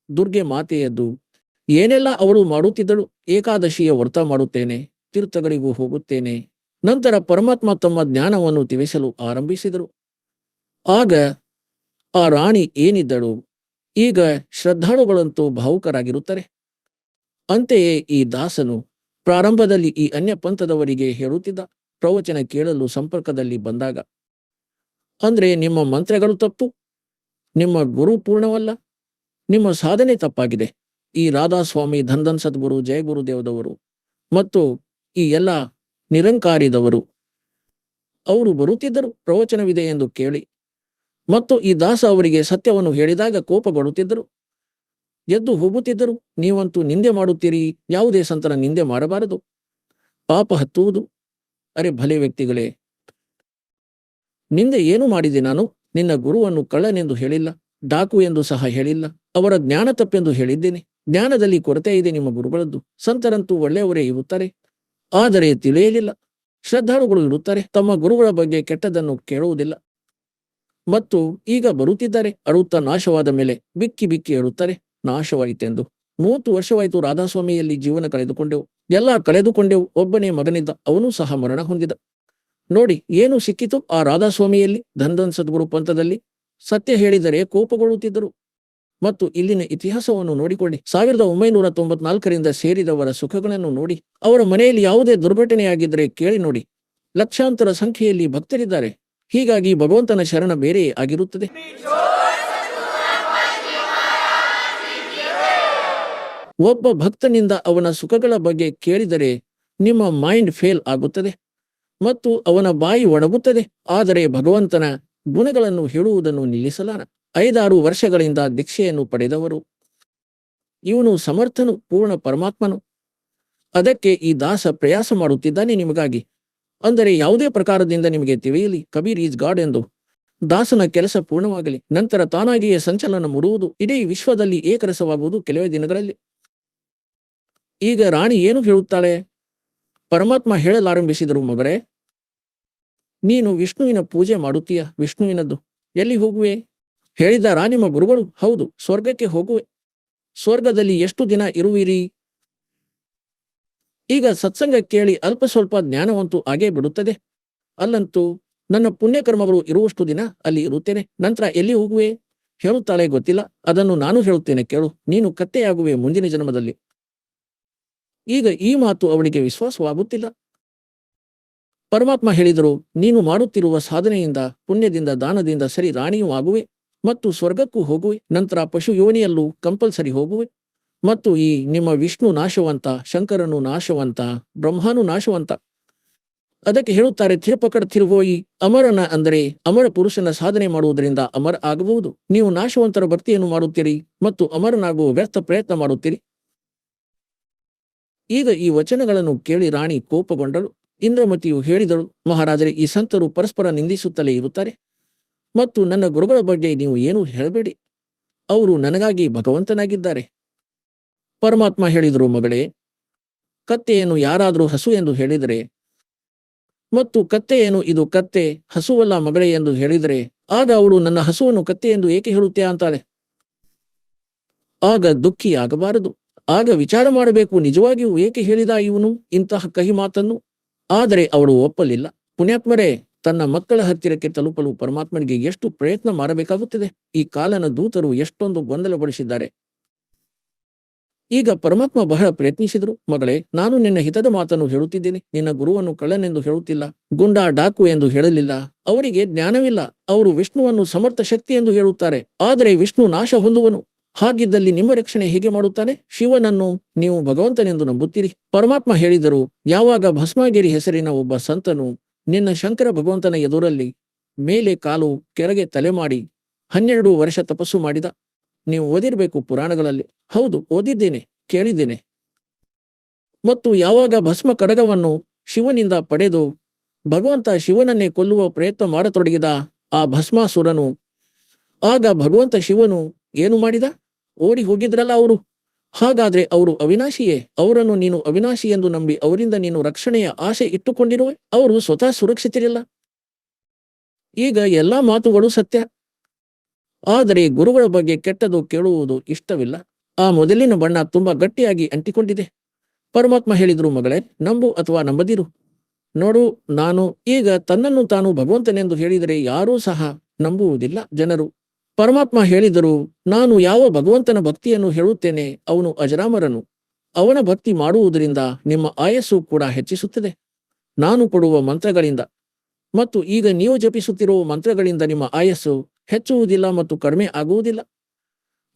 ದುರ್ಗೆ ಮಾತೆಯದ್ದು. ಏನೆಲ್ಲ ಅವಳು ಮಾಡುತ್ತಿದ್ದಳು. ಏಕಾದಶಿಯ ವ್ರತ ಮಾಡುತ್ತೇನೆ, ತೀರ್ಥಗಳಿಗೂ ಹೋಗುತ್ತೇನೆ. ನಂತರ ಪರಮಾತ್ಮ ತಮ್ಮ ಜ್ಞಾನವನ್ನು ತಿಳಿಸಲು ಆರಂಭಿಸಿದರು. ಆಗ ಆ ರಾಣಿ ಏನಿದ್ದಳು, ಈಗ ಶ್ರದ್ಧಾಳುಗಳಂತೂ ಭಾವುಕರಾಗಿರುತ್ತಾರೆ. ಅಂತೆಯೇ ಈ ದಾಸನು ಪ್ರಾರಂಭದಲ್ಲಿ ಈ ಅನ್ಯ ಪಂಥದವರಿಗೆ ಹೇಳುತ್ತಿದ್ದ. ಪ್ರವಚನ ಕೇಳಲು ಸಂಪರ್ಕದಲ್ಲಿ ಬಂದಾಗ, ಅಂದ್ರೆ ನಿಮ್ಮ ಮಂತ್ರಗಳು ತಪ್ಪು, ನಿಮ್ಮ ಗುರು ಪೂರ್ಣವಲ್ಲ, ನಿಮ್ಮ ಸಾಧನೆ ತಪ್ಪಾಗಿದೆ. ಈ ರಾಧಾಸ್ವಾಮಿ, ಧನ್ಧನ್ ಸದ್ಗುರು, ಜಯಗುರುದೇವದವರು ಮತ್ತು ಈ ಎಲ್ಲ ನಿರಂಕಾರಿದವರು ಅವರು ಬರುತ್ತಿದ್ದರು ಪ್ರವಚನವಿದೆ ಎಂದು ಕೇಳಿ. ಮತ್ತು ಈ ದಾಸ ಅವರಿಗೆ ಸತ್ಯವನ್ನು ಹೇಳಿದಾಗ ಕೋಪಗೊಳ್ಳುತ್ತಿದ್ದರು, ಎದ್ದು ಹೋಗುತ್ತಿದ್ದರು. ನೀವಂತೂ ನಿಂದೆ ಮಾಡುತ್ತೀರಿ, ಯಾವುದೇ ಸಂತರ ನಿಂದೆ ಮಾಡಬಾರದು, ಪಾಪ ಹತ್ತುವುದು. ಅರೆ ಭಲೆ ವ್ಯಕ್ತಿಗಳೇ, ನಿಂದೆ ಏನು ಮಾಡಿದೆ ನಾನು? ನಿನ್ನ ಗುರುವನ್ನು ಕಳ್ಳನೆಂದು ಹೇಳಿಲ್ಲ, ಡಾಕು ಎಂದು ಸಹ ಹೇಳಿಲ್ಲ, ಅವರ ಜ್ಞಾನ ತಪ್ಪೆಂದು ಹೇಳಿದ್ದೇನೆ. ಜ್ಞಾನದಲ್ಲಿ ಕೊರತೆ ಇದೆ ನಿಮ್ಮ ಗುರುಗಳದ್ದು. ಸಂತರಂತೂ ಒಳ್ಳೆಯವರೇ ಇರುತ್ತಾರೆ, ಆದರೆ ತಿಳಿಯಲಿಲ್ಲ. ಶ್ರದ್ಧಾಳುಗಳು ಇರುತ್ತಾರೆ, ತಮ್ಮ ಗುರುಗಳ ಬಗ್ಗೆ ಕೆಟ್ಟದನ್ನು ಕೇಳುವುದಿಲ್ಲ. ಮತ್ತು ಈಗ ಬರುತ್ತಿದ್ದಾರೆ, ಅಳುತ್ತಾ ನಾಶವಾದ ಮೇಲೆ ಬಿಕ್ಕಿ ಬಿಕ್ಕಿ ಅಳುತ್ತಾರೆ, ನಾಶವಾಯಿತೆಂದು. 30 ವರ್ಷವಾಯಿತು ರಾಧಾಸ್ವಾಮಿಯಲ್ಲಿ ಜೀವನ ಕಳೆದುಕೊಂಡೆವು, ಎಲ್ಲ ಕಳೆದುಕೊಂಡೆವು. ಒಬ್ಬನೇ ಮಗನಿದ್ದ, ಅವನು ಸಹ ಮರಣ ಹೊಂದಿದ. ನೋಡಿ ಏನು ಸಿಕ್ಕಿತು ಆ ರಾಧಾಸ್ವಾಮಿಯಲ್ಲಿ, ಧನ್ಧನ್ ಸದ್ಗುರು ಪಂಥದಲ್ಲಿ. ಸತ್ಯ ಹೇಳಿದರೆ ಕೋಪಗೊಳ್ಳುತ್ತಿದ್ದರು. ಮತ್ತು ಇಲ್ಲಿನ ಇತಿಹಾಸವನ್ನು ನೋಡಿಕೊಳ್ಳಿ. 1994ರಿಂದ ಸೇರಿದವರ ಸುಖಗಳನ್ನು ನೋಡಿ. ಅವರ ಮನೆಯಲ್ಲಿ ಯಾವುದೇ ದುರ್ಘಟನೆಯಾಗಿದ್ದರೆ ಕೇಳಿ ನೋಡಿ. ಲಕ್ಷಾಂತರ ಸಂಖ್ಯೆಯಲ್ಲಿ ಭಕ್ತರಿದ್ದಾರೆ. ಹೀಗಾಗಿ ಭಗವಂತನ ಶರಣ ಬೇರೆಯೇ ಆಗಿರುತ್ತದೆ. ಒಬ್ಬ ಭಕ್ತನಿಂದ ಅವನ ಸುಖಗಳ ಬಗ್ಗೆ ಕೇಳಿದರೆ ನಿಮ್ಮ ಮೈಂಡ್ ಫೇಲ್ ಆಗುತ್ತದೆ ಮತ್ತು ಅವನ ಬಾಯಿ ಒಣಗುತ್ತದೆ. ಆದರೆ ಭಗವಂತನ ಗುಣಗಳನ್ನು ಹೇಳುವುದನ್ನು ನಿಲ್ಲಿಸಲಾರ. 5-6 ವರ್ಷಗಳಿಂದ ದೀಕ್ಷೆಯನ್ನು ಪಡೆದವರು. ಇವನು ಸಮರ್ಥನು, ಪೂರ್ಣ ಪರಮಾತ್ಮನು. ಅದಕ್ಕೆ ಈ ದಾಸ ಪ್ರಯಾಸ ಮಾಡುತ್ತಿದ್ದಾನೆ ನಿಮಗಾಗಿ. ಅಂದರೆ ಯಾವುದೇ ಪ್ರಕಾರದಿಂದ ನಿಮಗೆ ತಿಳಿಯಲಿ, ಕಬೀರ್ ಈಸ್ ಗಾಡ್ ಎಂದು. ದಾಸನ ಕೆಲಸ ಪೂರ್ಣವಾಗಲಿ, ನಂತರ ತಾನಾಗಿಯೇ ಸಂಚಲನ ಮೂಡುವುದು, ಇಡೀ ವಿಶ್ವದಲ್ಲಿ ಏಕರಸವಾಗುವುದು ಕೆಲವೇ ದಿನಗಳಲ್ಲಿ. ಈಗ ರಾಣಿ ಏನು ಹೇಳುತ್ತಾಳೆ? ಪರಮಾತ್ಮ ಹೇಳಲಾರಂಭಿಸಿದರು, ಮಗಳೇ, ನೀನು ವಿಷ್ಣುವಿನ ಪೂಜೆ ಮಾಡುತ್ತೀಯ, ವಿಷ್ಣುವಿನದ್ದು. ಎಲ್ಲಿ ಹೋಗುವೆ? ಹೇಳಿದಾರಾ ನಿಮ್ಮ ಗುರುಗಳು? ಹೌದು, ಸ್ವರ್ಗಕ್ಕೆ ಹೋಗುವೆ. ಸ್ವರ್ಗದಲ್ಲಿ ಎಷ್ಟು ದಿನ ಇರುವಿರಿ? ಈಗ ಸತ್ಸಂಗ ಕೇಳಿ ಅಲ್ಪ ಸ್ವಲ್ಪ ಜ್ಞಾನವಂತೂ ಆಗೇ ಬಿಡುತ್ತದೆ. ಅಲ್ಲಂತೂ ನನ್ನ ಪುಣ್ಯಕರ್ಮಗಳು ಇರುವಷ್ಟು ದಿನ ಅಲ್ಲಿ ಇರುತ್ತೇನೆ. ನಂತರ ಎಲ್ಲಿ ಹೋಗುವೆ? ಹೇಳುತ್ತಾಳೆ, ಗೊತ್ತಿಲ್ಲ, ಅದನ್ನು ನಾನು ಹೇಳುತ್ತೇನೆ ಕೇಳು. ನೀನು ಕತ್ತೆಯಾಗುವೆ ಮುಂದಿನ ಜನ್ಮದಲ್ಲಿ. ಈಗ ಈ ಮಾತು ಅವಳಿಗೆ ವಿಶ್ವಾಸವಾಗುತ್ತಿಲ್ಲ. ಪರಮಾತ್ಮ ಹೇಳಿದರು, ನೀನು ಮಾಡುತ್ತಿರುವ ಸಾಧನೆಯಿಂದ, ಪುಣ್ಯದಿಂದ, ದಾನದಿಂದ ಸರಿ ರಾಣಿಯೂ ಆಗುವೆ ಮತ್ತು ಸ್ವರ್ಗಕ್ಕೂ ಹೋಗುವೆ. ನಂತರ ಪಶು ಯೋನಿಯಲ್ಲೂ ಕಂಪಲ್ಸರಿ ಹೋಗುವೆ. ಮತ್ತು ಈ ನಿಮ್ಮ ವಿಷ್ಣು ನಾಶವಂತ, ಶಂಕರನು ನಾಶವಂತ, ಬ್ರಹ್ಮನು ನಾಶವಂತ. ಅದಕ್ಕೆ ಹೇಳುತ್ತಾರೆ, ತಿರುಪಕಡ ತಿರುಗೋಯಿ ಅಮರನ, ಅಂದರೆ ಅಮರ ಪುರುಷನ ಸಾಧನೆ ಮಾಡುವುದರಿಂದ ಅಮರ ಆಗಬಹುದು. ನೀವು ನಾಶವಂತರ ಭಕ್ತಿಯನ್ನು ಮಾಡುತ್ತೀರಿ ಮತ್ತು ಅಮರನಾಗುವ ವ್ಯರ್ಥ ಪ್ರಯತ್ನ ಮಾಡುತ್ತೀರಿ. ಈಗ ಈ ವಚನಗಳನ್ನು ಕೇಳಿ ರಾಣಿ ಕೋಪಗೊಂಡಳು. ಇಂದ್ರಮತಿಯು ಹೇಳಿದಳು, ಮಹಾರಾಜರೇ, ಈ ಸಂತರು ಪರಸ್ಪರ ನಿಂದಿಸುತ್ತಲೇ ಇರುತ್ತಾರೆ ಮತ್ತು ನನ್ನ ಗುರುಗಳ ಬಗ್ಗೆ ನೀವು ಏನೂ ಹೇಳಬೇಡಿ. ಅವರು ನನಗಾಗಿ ಭಗವಂತನಾಗಿದ್ದಾರೆ. ಪರಮಾತ್ಮ ಹೇಳಿದರು, ಮಗಳೇ, ಕತ್ತೆಯನ್ನು ಯಾರಾದರೂ ಹಸು ಎಂದು ಹೇಳಿದರೆ ಮತ್ತು ಕತ್ತೆ ಏನು, ಇದು ಕತ್ತೆ, ಹಸುವಲ್ಲ ಮಗಳೇ ಎಂದು ಹೇಳಿದರೆ ಆಗ ಅವಳು ನನ್ನ ಹಸುವನ್ನು ಕತ್ತೆ ಎಂದು ಏಕೆ ಹೇಳುತ್ತೀಯಾ ಅಂತಾಳೆ. ಆಗ ದುಃಖಿಯಾಗಬಾರದು. ಆಗ ವಿಚಾರ ಮಾಡಬೇಕು, ನಿಜವಾಗಿಯೂ ಏಕೆ ಹೇಳಿದ ಇವನು ಇಂತಹ ಕಹಿ ಮಾತನ್ನು. ಆದರೆ ಅವಳು ಒಪ್ಪಲಿಲ್ಲ. ಪುಣ್ಯಾತ್ಮರೇ, ತನ್ನ ಮಕ್ಕಳ ಹತ್ತಿರಕ್ಕೆ ತಲುಪಲು ಪರಮಾತ್ಮನಿಗೆ ಎಷ್ಟು ಪ್ರಯತ್ನ ಮಾಡಬೇಕಾಗುತ್ತದೆ. ಈ ಕಾಲನ ದೂತರು ಎಷ್ಟೊಂದು ಗೊಂದಲಗೊಳಿಸಿದ್ದಾರೆ. ಈಗ ಪರಮಾತ್ಮ ಬಹಳ ಪ್ರಯತ್ನಿಸಿದರು. ಮಗಳೇ, ನಾನು ನಿನ್ನ ಹಿತದ ಮಾತನ್ನು ಹೇಳುತ್ತಿದ್ದೇನೆ. ನಿನ್ನ ಗುರುವನ್ನು ಕಳ್ಳನೆಂದು ಹೇಳುತ್ತಿಲ್ಲ, ಗುಂಡ ಡಾಕು ಎಂದು ಹೇಳಲಿಲ್ಲ. ಅವರಿಗೆ ಜ್ಞಾನವಿಲ್ಲ. ಅವರು ವಿಷ್ಣುವನ್ನು ಸಮರ್ಥ ಶಕ್ತಿ ಎಂದು ಹೇಳುತ್ತಾರೆ. ಆದರೆ ವಿಷ್ಣು ನಾಶ ಹೊಂದುವನು. ಹಾಗಿದ್ದಲ್ಲಿ ನಿಮ್ಮ ರಕ್ಷಣೆ ಹೇಗೆ ಮಾಡುತ್ತಾನೆ? ಶಿವನನ್ನು ನೀವು ಭಗವಂತನೆಂದು ನಂಬುತ್ತೀರಿ. ಪರಮಾತ್ಮ ಹೇಳಿದರು, ಯಾವಾಗ ಭಸ್ಮಗಿರಿ ಹೆಸರಿನ ಒಬ್ಬ ಸಂತನು ನಿನ್ನ ಶಂಕರ ಭಗವಂತನ ಎದುರಲ್ಲಿ ಮೇಲೆ ಕಾಲು ಕೆಳಗೆ ತಲೆ ಮಾಡಿ 12 ವರ್ಷ ತಪಸ್ಸು ಮಾಡಿದ. ನೀವು ಓದಿರಬೇಕು ಪುರಾಣಗಳಲ್ಲಿ. ಹೌದು, ಓದಿದ್ದೇನೆ, ಕೇಳಿದ್ದೇನೆ. ಮತ್ತು ಯಾವಾಗ ಭಸ್ಮ ಕಡಗವನ್ನು ಶಿವನಿಂದ ಪಡೆದು ಭಗವಂತ ಶಿವನನ್ನೇ ಕೊಲ್ಲುವ ಪ್ರಯತ್ನ ಮಾಡತೊಡಗಿದ ಆ ಭಸ್ಮಾಸುರನು, ಆಗ ಭಗವಂತ ಶಿವನು ಏನು ಮಾಡಿದ? ಓಡಿ ಹೋಗಿದ್ರಲ್ಲ ಅವರು. ಹಾಗಾದ್ರೆ ಅವರು ಅವಿನಾಶಿಯೇ? ಅವರನ್ನು ನೀನು ಅವಿನಾಶಿ ಎಂದು ನಂಬಿ ಅವರಿಂದ ನೀನು ರಕ್ಷಣೆಯ ಆಸೆ ಇಟ್ಟುಕೊಂಡಿರುವೆ. ಅವರು ಸ್ವತಃ ಸುರಕ್ಷಿತರಿಲ್ಲ. ಈಗ ಎಲ್ಲಾ ಮಾತುಗಳು ಸತ್ಯ. ಆದರೆ ಗುರುಗಳ ಬಗ್ಗೆ ಕೆಟ್ಟದು ಕೇಳುವುದು ಇಷ್ಟವಿಲ್ಲ. ಆ ಮೊದಲಿನ ಬಣ್ಣ ತುಂಬಾ ಗಟ್ಟಿಯಾಗಿ ಅಂಟಿಕೊಂಡಿದೆ. ಪರಮಾತ್ಮ ಹೇಳಿದ್ರು, ಮಗಳೇ, ನಂಬು ಅಥವಾ ನಂಬದಿರು. ನೋಡು, ನಾನು ಈಗ ತನ್ನನ್ನು ತಾನು ಭಗವಂತನೆಂದು ಹೇಳಿದರೆ ಯಾರೂ ಸಹ ನಂಬುವುದಿಲ್ಲ ಜನರು. ಪರಮಾತ್ಮ ಹೇಳಿದರು, ನಾನು ಯಾವ ಭಗವಂತನ ಭಕ್ತಿಯನ್ನು ಹೇಳುತ್ತೇನೆ ಅವನು ಅಜರಾಮರನು. ಅವನ ಭಕ್ತಿ ಮಾಡುವುದರಿಂದ ನಿಮ್ಮ ಆಯಸ್ಸು ಕೂಡ ಹೆಚ್ಚಿಸುತ್ತದೆ. ನಾನು ಕೊಡುವ ಮಂತ್ರಗಳಿಂದ ಮತ್ತು ಈಗ ನೀವು ಜಪಿಸುತ್ತಿರುವ ಮಂತ್ರಗಳಿಂದ ನಿಮ್ಮ ಆಯಸ್ಸು ಹೆಚ್ಚುವುದಿಲ್ಲ ಮತ್ತು ಕಡಿಮೆ ಆಗುವುದಿಲ್ಲ.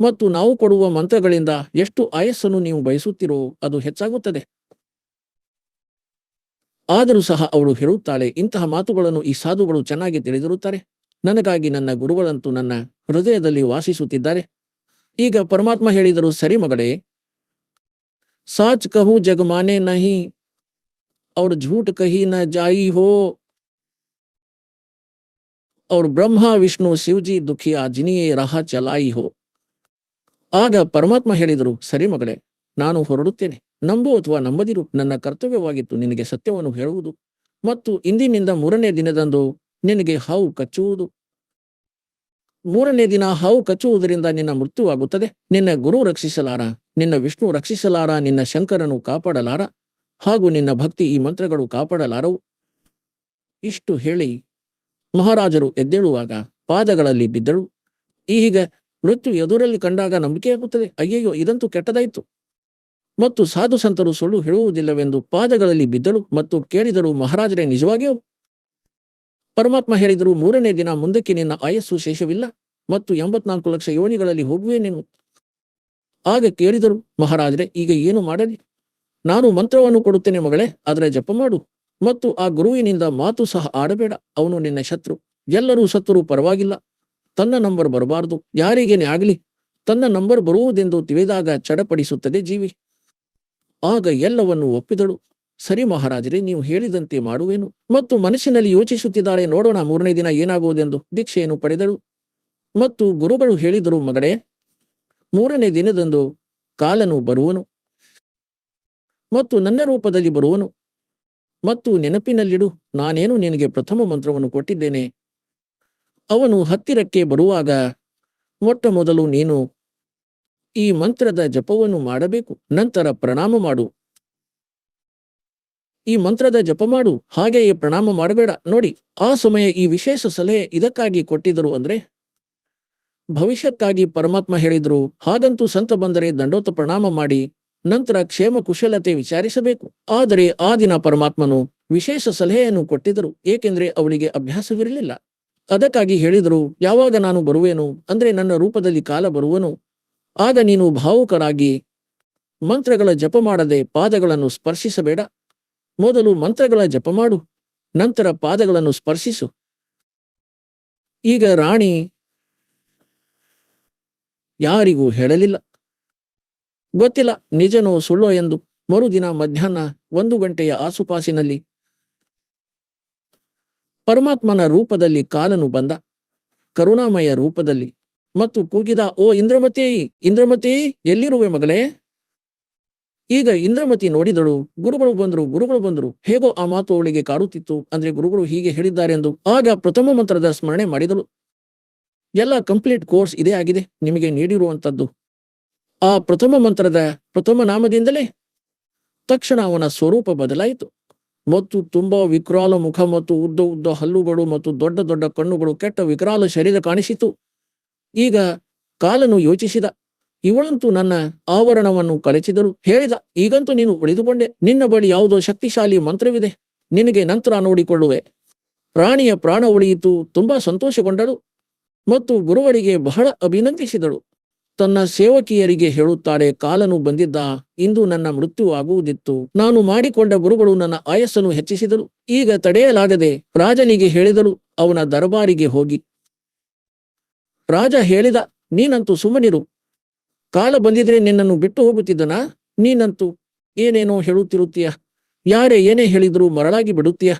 ಮತ್ತು ನಾವು ಕೊಡುವ ಮಂತ್ರಗಳಿಂದ ಎಷ್ಟು ಆಯಸ್ಸನ್ನು ನೀವು ಬಯಸುತ್ತೀರೋ ಅದು ಹೆಚ್ಚಾಗುತ್ತದೆ. ಆದರೂ ಸಹ ಅವಳು ಹೇಳುತ್ತಾಳೆ, ಇಂತಹ ಮಾತುಗಳನ್ನು ಈ ಸಾಧುಗಳು ಚೆನ್ನಾಗಿ ತಿಳಿದಿರುತ್ತಾರೆ. ನನಗಾಗಿ ನನ್ನ ಗುರುಗಳಂತೂ ನನ್ನ ಹೃದಯದಲ್ಲಿ ವಾಸಿಸುತ್ತಿದ್ದಾರೆ. ಈಗ ಪರಮಾತ್ಮ ಹೇಳಿದರು, ಸರಿ ಮಗಳೇ, ಸಾಚ್ ಕಹೂ ಜಗ್ ಮಾನೆ ನಹಿ और झूठ कही न जाई हो और ಬ್ರಹ್ಮ ವಿಷ್ಣು ಶಿವಜಿ ದುಃಖಿಯ ಜಿನಿಯೇ ರಾಹ ಚಲಾಯಿ ಹೋ. ಆಗ ಪರಮಾತ್ಮ ಹೇಳಿದರು, ಸರಿ ಮಗಳೇ, ನಾನು ಹೊರಡುತ್ತೇನೆ. ನಂಬು ಅಥವಾ ನಂಬದಿರು, ನನ್ನ ಕರ್ತವ್ಯವಾಗಿತ್ತು ನಿನಗೆ ಸತ್ಯವನ್ನು ಹೇಳುವುದು. ಮತ್ತು ಇಂದಿನಿಂದ 3ನೇ ದಿನದಂದು ನಿನಗೆ ಹಾವು ಕಚ್ಚುವುದು. 3ನೇ ದಿನ ಹಾವು ಕಚ್ಚುವುದರಿಂದ ನಿನ್ನ ಮೃತ್ಯುವಾಗುತ್ತದೆ. ನಿನ್ನ ಗುರು ರಕ್ಷಿಸಲಾರ, ನಿನ್ನ ವಿಷ್ಣು ರಕ್ಷಿಸಲಾರ, ನಿನ್ನ ಶಂಕರನು ಕಾಪಾಡಲಾರ, ಹಾಗೂ ನಿನ್ನ ಭಕ್ತಿ ಈ ಮಂತ್ರಗಳು ಕಾಪಾಡಲಾರವು. ಇಷ್ಟು ಹೇಳಿ ಮಹಾರಾಜರು ಎದ್ದೇಳುವಾಗ ಪಾದಗಳಲ್ಲಿ ಬಿದ್ದಳು. ಈಗ ಮೃತ್ಯು ಎದುರಲ್ಲಿ ಕಂಡಾಗ ನಂಬಿಕೆಯಾಗುತ್ತದೆ, ಅಯ್ಯಯ್ಯೋ ಇದಂತೂ ಕೆಟ್ಟದಾಯಿತು. ಮತ್ತು ಸಾಧು ಸಂತರು ಸುಳ್ಳು ಹೇಳುವುದಿಲ್ಲವೆಂದು ಪಾದಗಳಲ್ಲಿ ಬಿದ್ದಳು ಮತ್ತು ಕೇಳಿದರು, ಮಹಾರಾಜರೇ, ನಿಜವಾಗಿಯೂ? ಪರಮಾತ್ಮ ಹೇಳಿದರು, 3ನೇ ದಿನ ಮುಂದಕ್ಕೆ ನಿನ್ನ ಆಯಸ್ಸು ಶೇಷವಿಲ್ಲ ಮತ್ತು 84 ಲಕ್ಷ ಯೋನಿಗಳಲ್ಲಿ ಹೋಗುವೆ ನೀನು. ಆಗ ಕೇಳಿದರು, ಮಹಾರಾಜರೇ, ಈಗ ಏನು ಮಾಡಲಿ? ನಾನು ಮಂತ್ರವನ್ನು ಕೊಡುತ್ತೇನೆ ಮಗಳೇ, ಅದರ ಜಪ ಮಾಡು. ಮತ್ತು ಆ ಗುರುವಿನಿಂದ ಮಾತು ಸಹ ಆಡಬೇಡ, ಅವನು ನಿನ್ನ ಶತ್ರು. ಎಲ್ಲರೂ ಸತ್ತರೂ ಪರವಾಗಿಲ್ಲ, ತನ್ನ ನಂಬರ್ ಬರಬಾರದು. ಯಾರಿಗೇನೆ ಆಗಲಿ, ತನ್ನ ನಂಬರ್ ಬರುವುದೆಂದು ತಿಳಿದಾಗ ಚಡಪಡಿಸುತ್ತದೆ ಜೀವಿ. ಆಗ ಎಲ್ಲವನ್ನು ಒಪ್ಪಿದಳು. ಸರಿ ಮಹಾರಾಜರೇ, ನೀವು ಹೇಳಿದಂತೆ ಮಾಡುವೆನು. ಮತ್ತು ಮನಸ್ಸಿನಲ್ಲಿ ಯೋಚಿಸುತ್ತಿದ್ದಾಳೆ, ನೋಡೋಣ 3ನೇ ದಿನ ಏನಾಗುವುದೆಂದು. ದೀಕ್ಷೆಯನ್ನು ಪಡೆದಳು. ಮತ್ತು ಗುರುಗಳು ಹೇಳಿದರು, ಮಗಳೇ, 3ನೇ ದಿನದಂದು ಕಾಲನು ಬರುವನು ಮತ್ತು ನನ್ನ ರೂಪದಲ್ಲಿ ಬರುವನು. ಮತ್ತು ನೆನಪಿನಲ್ಲಿಡು, ನಾನೇನು ನಿನಗೆ ಪ್ರಥಮ ಮಂತ್ರವನ್ನು ಕೊಟ್ಟಿದ್ದೇನೆ. ಅವನು ಹತ್ತಿರಕ್ಕೆ ಬರುವಾಗ ಮೊಟ್ಟ ಮೊದಲು ನೀನು ಈ ಮಂತ್ರದ ಜಪವನ್ನು ಮಾಡಬೇಕು. ನಂತರ ಪ್ರಣಾಮ ಮಾಡು. ಈ ಮಂತ್ರದ ಜಪ ಮಾಡು, ಹಾಗೆಯೇ ಪ್ರಣಾಮ ಮಾಡಬೇಡ. ನೋಡಿ, ಆ ಸಮಯ ಈ ವಿಶೇಷ ಸಲಹೆ ಇದಕ್ಕಾಗಿ ಕೊಟ್ಟಿದ್ದರು ಅಂದ್ರೆ ಭವಿಷ್ಯಕ್ಕಾಗಿ ಪರಮಾತ್ಮ ಹೇಳಿದ್ರು, ಹಾಗಂತೂ ಸಂತ ಬಂದರೆ ದಂಡೋತ ಪ್ರಣಾಮ ಮಾಡಿ ನಂತರ ಕ್ಷೇಮ ಕುಶಲತೆ ವಿಚಾರಿಸಬೇಕು. ಆದರೆ ಆ ದಿನ ಪರಮಾತ್ಮನು ವಿಶೇಷ ಸಲಹೆಯನ್ನು ಕೊಟ್ಟಿದ್ದರು, ಏಕೆಂದ್ರೆ ಅವಳಿಗೆ ಅಭ್ಯಾಸವಿರಲಿಲ್ಲ. ಅದಕ್ಕಾಗಿ ಹೇಳಿದರು, ಯಾವಾಗ ನಾನು ಬರುವೆನು ಅಂದ್ರೆ ನನ್ನ ರೂಪದಲ್ಲಿ ಕಾಲ ಬರುವನು, ಆಗ ನೀನು ಭಾವುಕರಾಗಿ ಮಂತ್ರಗಳ ಜಪ ಮಾಡದೆ ಪಾದಗಳನ್ನು ಸ್ಪರ್ಶಿಸಬೇಡ. ಮೊದಲು ಮಂತ್ರಗಳ ಜಪ ಮಾಡು, ನಂತರ ಪಾದಗಳನ್ನು ಸ್ಪರ್ಶಿಸು. ಈಗ ರಾಣಿ ಯಾರಿಗೂ ಹೇಳಲಿಲ್ಲ. ಗೊತ್ತಿಲ್ಲ ನಿಜನೋ ಸುಳ್ಳೋ ಎಂದು. ಮರುದಿನ ಮಧ್ಯಾಹ್ನ 1 ಗಂಟೆಯ ಆಸುಪಾಸಿನಲ್ಲಿ ಪರಮಾತ್ಮನ ರೂಪದಲ್ಲಿ ಕಾಲನು ಬಂದ, ಕರುಣಾಮಯ ರೂಪದಲ್ಲಿ, ಮತ್ತು ಕೂಗಿದ, ಓ ಇಂದ್ರಮತಿ, ಇಂದ್ರಮತಿ, ಎಲ್ಲಿರುವೆ ಮಗಳೇ? ಈಗ ಇಂದ್ರಮತಿ ನೋಡಿದಳು, ಗುರುಗಳು ಬಂದರು. ಹೇಗೋ ಆ ಮಾತು ಅವಳಿಗೆ ಕಾಡುತ್ತಿತ್ತು. ಅಂದ್ರೆ ಗುರುಗಳು ಹೀಗೆ ಹೇಳಿದ್ದಾರೆಂದು. ಆಗ ಪ್ರಥಮ ಮಂತ್ರದ ಸ್ಮರಣೆ ಮಾಡಿದಳು. ಎಲ್ಲ ಕಂಪ್ಲೀಟ್ ಕೋರ್ಸ್ ಇದೇ ಆಗಿದೆ ನಿಮಗೆ ನೀಡಿರುವಂತದ್ದು. ಆ ಪ್ರಥಮ ಮಂತ್ರದ ಪ್ರಥಮ ನಾಮದಿಂದಲೇ ತಕ್ಷಣ ಅವನ ಸ್ವರೂಪ ಬದಲಾಯಿತು. ಮತ್ತು ತುಂಬಾ ವಿಕರಾಲ ಮುಖ ಮತ್ತು ಉದ್ದ ಹಲ್ಲುಗಳು ಮತ್ತು ದೊಡ್ಡ ದೊಡ್ಡ ಕಣ್ಣುಗಳು, ಕೆಟ್ಟ ವಿಕರಾಲ ಶರೀರ ಕಾಣಿಸಿತು. ಈಗ ಕಾಲನು ಯೋಚಿಸಿದ, ಇವಳಂತೂ ನನ್ನ ಆವರಣವನ್ನು ಕಳಚಿದಳು. ಹೇಳಿದ, ಈಗಂತೂ ನೀನು ಉಳಿದುಕೊಂಡೆ. ನಿನ್ನ ಬಳಿ ಯಾವುದೋ ಶಕ್ತಿಶಾಲಿ ಮಂತ್ರವಿದೆ, ನಿನಗೆ ನಂತರ ನೋಡಿಕೊಳ್ಳುವೆ. ರಾಣಿಯ ಪ್ರಾಣ ಉಳಿಯಿತು. ತುಂಬಾ ಸಂತೋಷಗೊಂಡಳು ಮತ್ತು ಗುರುವರಿಗೆ ಬಹಳ ಅಭಿನಂದಿಸಿದಳು. ತನ್ನ ಸೇವಕಿಯರಿಗೆ ಹೇಳುತ್ತಾಳೆ, ಕಾಲನು ಬಂದಿದ್ದ, ಇಂದು ನನ್ನ ಮೃತ್ಯು ಆಗುವುದಿತ್ತು. ನಾನು ಮಾಡಿಕೊಂಡ ಗುರುಗಳು ನನ್ನ ಆಯಸ್ಸನ್ನು ಹೆಚ್ಚಿಸಿದಳು. ಈಗ ತಡೆಯಲಾಗದೆ ರಾಜನಿಗೆ ಹೇಳಿದಳು, ಅವನ ದರ್ಬಾರಿಗೆ ಹೋಗಿ. ರಾಜ ಹೇಳಿದ, ನೀನಂತೂ ಸುಮ್ಮನಿರು. ಕಾಲ ಬಂದಿದ್ರೆ ನಿನ್ನನ್ನು ಬಿಟ್ಟು ಹೋಗುತ್ತಿದ್ದನಾ? ನೀನಂತೂ ಏನೇನೋ ಹೇಳುತ್ತಿರುತ್ತೀಯ. ಯಾರೇ ಏನೇ ಹೇಳಿದರೂ ಮರಳಾಗಿ ಬಿಡುತ್ತೀಯ.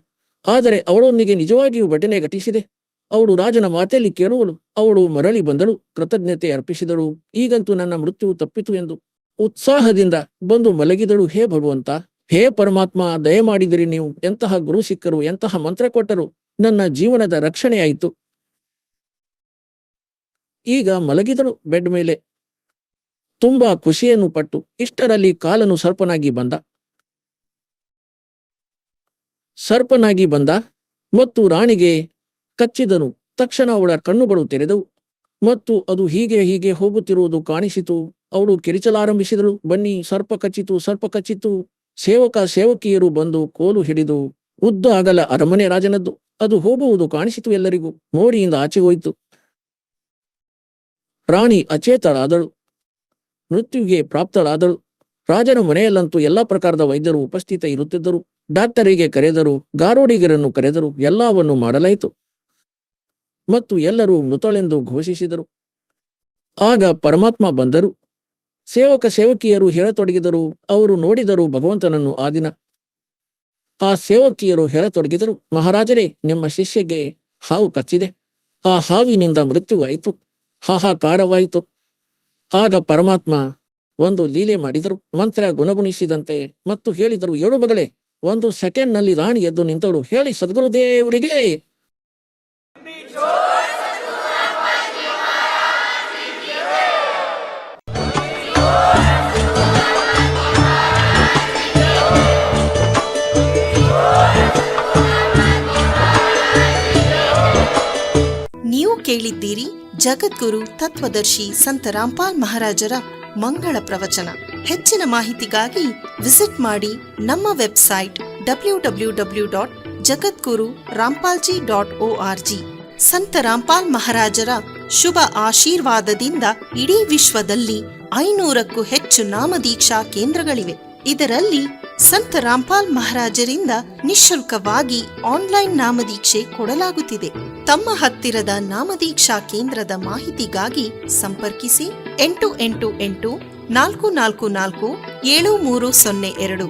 ಆದರೆ ಅವಳೊಂದಿಗೆ ನಿಜವಾಗಿಯೂ ಘಟನೆ ಘಟಿಸಿದೆ. ಅವಳು ರಾಜನ ಮಾತೆಯಲ್ಲಿ ಕೇಳುವಳು. ಅವಳು ಮರಳಿ ಬಂದಳು, ಕೃತಜ್ಞತೆ ಅರ್ಪಿಸಿದಳು. ಈಗಂತೂ ನನ್ನ ಮೃತ್ಯು ತಪ್ಪಿತು ಎಂದು ಉತ್ಸಾಹದಿಂದ ಬಂದು ಮಲಗಿದಳು. ಹೇ ಭಗವಂತ, ಹೇ ಪರಮಾತ್ಮ, ದಯಮಾಡಿದಿರಿ ನೀವು. ಎಂತಹ ಗುರು ಸಿಕ್ಕರು, ಎಂತಹ ಮಂತ್ರ ಕೊಟ್ಟರು. ನನ್ನ ಜೀವನದ ರಕ್ಷಣೆಯಾಯಿತು. ಈಗ ಮಲಗಿದಳು ಬೆಡ್ ಮೇಲೆ, ತುಂಬಾ ಖುಷಿಯನ್ನು ಪಟ್ಟು. ಇಷ್ಟರಲ್ಲಿ ಕಾಲನು ಸರ್ಪನಾಗಿ ಬಂದ ಮತ್ತು ರಾಣಿಗೆ ಕಚ್ಚಿದನು. ತಕ್ಷಣ ಅವಳ ಕಣ್ಣುಗಳು ತೆರೆದವು ಮತ್ತು ಅದು ಹೀಗೆ ಹೋಗುತ್ತಿರುವುದು ಕಾಣಿಸಿತು. ಅವಳು ಕಿರಿಚಲಾರಂಭಿಸಿದಳು, ಬನ್ನಿ, ಸರ್ಪ ಕಚ್ಚಿತು. ಸೇವಕಿಯರು ಬಂದು ಕೋಲು ಹಿಡಿದು, ಉದ್ದ ಅಗಲ ಅರಮನೆ ರಾಜನದ್ದು, ಅದು ಹೋಗುವುದು ಕಾಣಿಸಿತು. ಎಲ್ಲರಿಗೂ ಮೋರಿಯಿಂದ ಆಚೆ ಹೋಯಿತು. ರಾಣಿ ಅಚೇತಳಾದಳು, ಮೃತ್ಯುವಿಗೆ ಪ್ರಾಪ್ತಳಾದಳು. ರಾಜನ ಮನೆಯಲ್ಲಂತೂ ಎಲ್ಲಾ ಪ್ರಕಾರದ ವೈದ್ಯರು ಉಪಸ್ಥಿತ ಇರುತ್ತಿದ್ದರು. ಡಾಕ್ಟರಿಗೆ ಕರೆದರು, ಗಾರೋಡಿಗರನ್ನು ಕರೆದರು. ಎಲ್ಲವನ್ನು ಮಾಡಲಾಯಿತು ಮತ್ತು ಎಲ್ಲರೂ ಮೃತಳೆಂದು ಘೋಷಿಸಿದರು. ಆಗ ಪರಮಾತ್ಮ ಬಂದರು. ಸೇವಕಿಯರು ಹೇಳತೊಡಗಿದರು. ಅವರು ನೋಡಿದರು ಭಗವಂತನನ್ನು. ಆ ದಿನ ಆ ಸೇವಕಿಯರು ಹೇಳತೊಡಗಿದರು, ಮಹಾರಾಜರೇ, ನಿಮ್ಮ ಶಿಷ್ಯಗೆ ಹಾವು ಕಚ್ಚಿದೆ. ಆ ಹಾವಿನಿಂದ ಮೃತ್ಯುವಾಯಿತು. ಹಾಹಾಕಾರವಾಯಿತು. ಆಗ ಪರಮಾತ್ಮ ಒಂದು ಲೀಲೆ ಮಾಡಿದರು. ಮಂತ್ರ ಗುಣಗುಣಿಸಿದಂತೆ ಮತ್ತು ಹೇಳಿದರು, ಏಳು ಮಗಳೇ, 1 ಸೆಕೆಂಡ್ನಲ್ಲಿ ರಾಣಿ ಎದ್ದು ನಿಂತಳು. ಹೇಳಿ ಸದ್ಗುರುದೇವರಿಗೆ. ನೀವು ಕೇಳಿದ್ದೀರಿ ಜಗದ್ಗುರು ತತ್ವದರ್ಶಿ ಸಂತ ರಾಮ್ಪಾಲ್ ಮಹಾರಾಜರ ಮಂಗಳ ಪ್ರವಚನ. ಹೆಚ್ಚಿನ ಮಾಹಿತಿಗಾಗಿ ವಿಸಿಟ್ ಮಾಡಿ ನಮ್ಮ ವೆಬ್ಸೈಟ್ www.jagadguru-rampalji.org. ಸಂತ ರಾಮ್ಪಾಲ್ ಮಹಾರಾಜರ ಶುಭ ಆಶೀರ್ವಾದದಿಂದ ಇಡೀ ವಿಶ್ವದಲ್ಲಿ 500ಕ್ಕೂ ಹೆಚ್ಚು ನಾಮದೀಕ್ಷಾ ಕೇಂದ್ರಗಳಿವೆ. ಇದರಲ್ಲಿ ಸಂತ ರಾಮ್ಪಾಲ್ ಮಹಾರಾಜರಿಂದ ನಿಶುಲ್ಕವಾಗಿ ಆನ್ಲೈನ್ ನಾಮದೀಕ್ಷೆ ಕೊಡಲಾಗುತ್ತಿದೆ. ತಮ್ಮ ಹತ್ತಿರದ ನಾಮದೀಕ್ಷಾ ಕೇಂದ್ರದ ಮಾಹಿತಿಗಾಗಿ ಸಂಪರ್ಕಿಸಿ 888 444 7302.